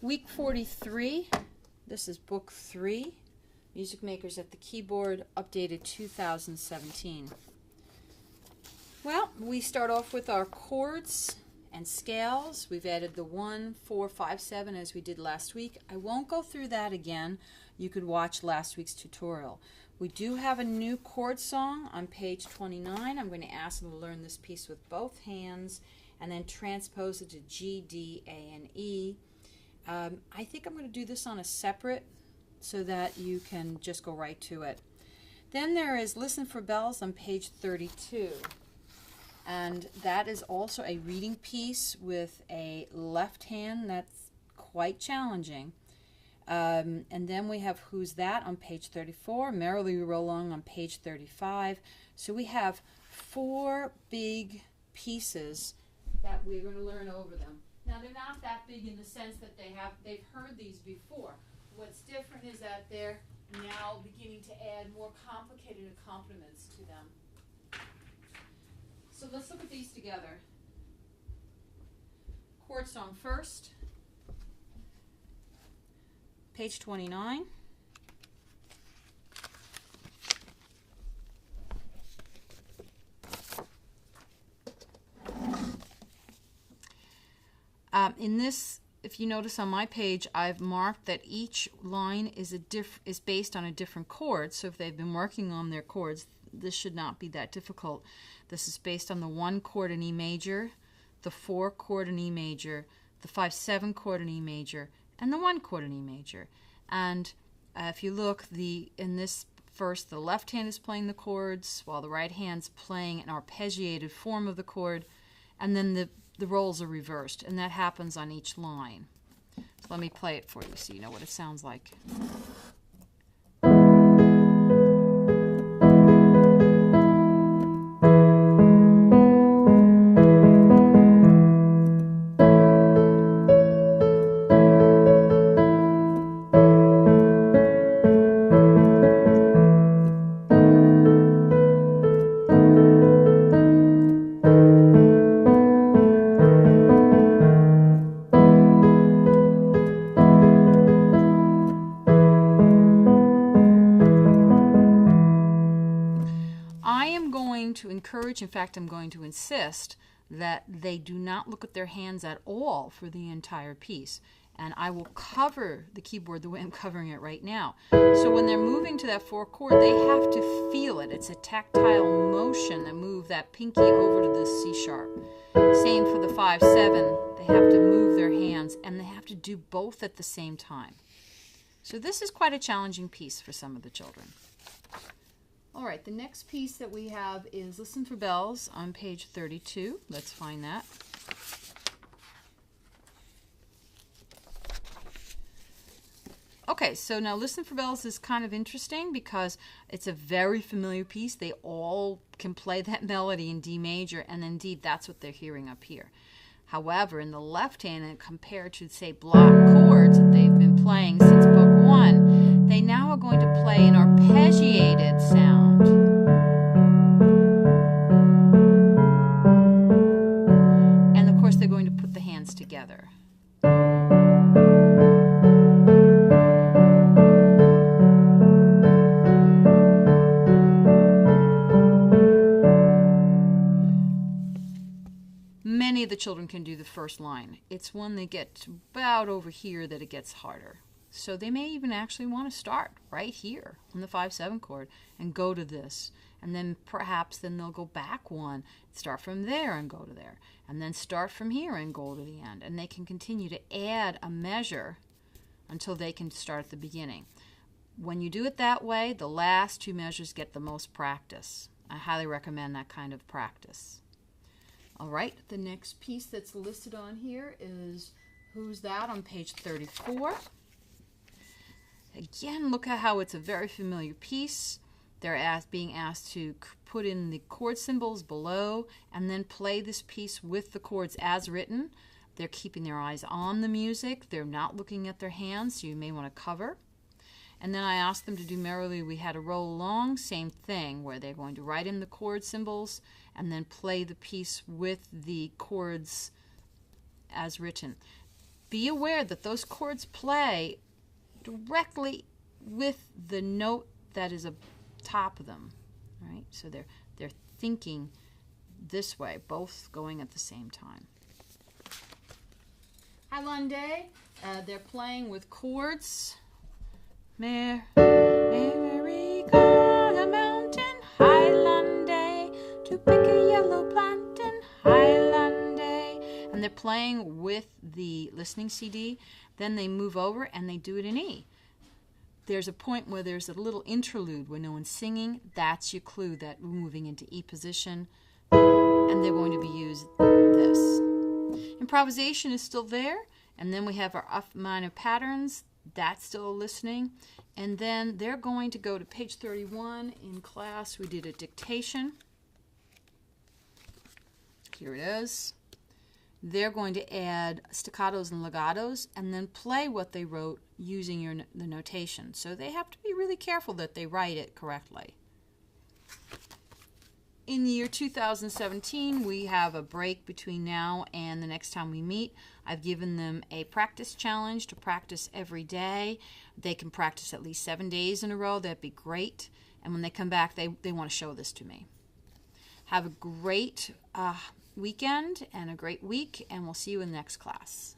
Week 43, this is Book 3, Music Makers at the Keyboard, updated 2017. Well, we start off with our chords and scales. We've added the 1, 4, 5, 7 as we did last week. I won't go through that again. You could watch last week's tutorial. We do have a new chord song on page 29. I'm going to ask them to learn this piece with both hands and then transpose it to G, D, A, and E. I think I'm going to do this on a separate so that you can just go right to it. Then there is Listen for Bells on page 32. And that is also a reading piece with a left hand that's quite challenging. And then we have Who's That on page 34, Merrily We Roll Along on page 35. So we have 4 big pieces that we're going to learn over them. Now they're not that big in the sense that they've heard these before. What's different is that they're now beginning to add more complicated accompaniments to them. So let's look at these together. Chord song first. Page 29. In this, if you notice on my page, I've marked that each line is based on a different chord. So if they've been working on their chords, this should not be that difficult. This is based on the 1 chord in E major, the 4 chord in E major, the 5/7 chord in E major, and the 1 chord in E major. And if you look, in this first, the left hand is playing the chords while the right hand's playing an arpeggiated form of the chord, and then the roles are reversed, and that happens on each line. So let me play it for you so you know what it sounds like. In fact, I'm going to insist that they do not look at their hands at all for the entire piece. And I will cover the keyboard the way I'm covering it right now. So when they're moving to that 4 chord, they have to feel it. It's a tactile motion that move that pinky over to the C sharp. Same for the 5/7. They have to move their hands, and they have to do both at the same time. So this is quite a challenging piece for some of the children. All right, the next piece that we have is Listen for Bells on page 32. Let's find that. Okay, so now Listen for Bells is kind of interesting because it's a very familiar piece. They all can play that melody in D major, and indeed that's what they're hearing up here. However, in the left hand, and compared to, say, block chords that they've been playing since Book 1, they now are going to play an arpeggiated sound. And of course, they're going to put the hands together. Many of the children can do the first line. It's when they get to about over here that it gets harder. So they may even actually want to start right here on the 5/7 chord and go to this. And then perhaps then they'll go back 1, start from there and go to there. And then start from here and go to the end. And they can continue to add a measure until they can start at the beginning. When you do it that way, the last 2 measures get the most practice. I highly recommend that kind of practice. All right, the next piece that's listed on here is Who's That on page 34. Again, look at how it's a very familiar piece. They're being asked to put in the chord symbols below and then play this piece with the chords as written. They're keeping their eyes on the music. They're not looking at their hands, so you may want to cover. And then I asked them to do Merrily We Had a Roll Along, same thing, where they're going to write in the chord symbols and then play the piece with the chords as written. be aware that those chords play directly with the note that is atop of them, right? So they're thinking this way, both going at the same time. Hi-Lan-Day, they're playing with chords. Merry go the mountain, Hi-Lan-Day, to pick a yellow plantain, Hi-Lan-Day. And they're playing with the listening CD. Then they move over and they do it in E. There's a point where there's a little interlude where no one's singing. That's your clue that we're moving into E position. And they're going to be used this. Improvisation is still there. And then we have our F minor patterns. That's still listening. And then they're going to go to page 31 in class. We did a dictation. Here it is. They're going to add staccatos and legatos and then play what they wrote using the notation. So they have to be really careful that they write it correctly. In the year 2017, we have a break between now and the next time we meet. I've given them a practice challenge to practice every day. They can practice at least 7 days in a row. That'd be great. And when they come back, they want to show this to me. Have a great weekend and a great week, and we'll see you in the next class.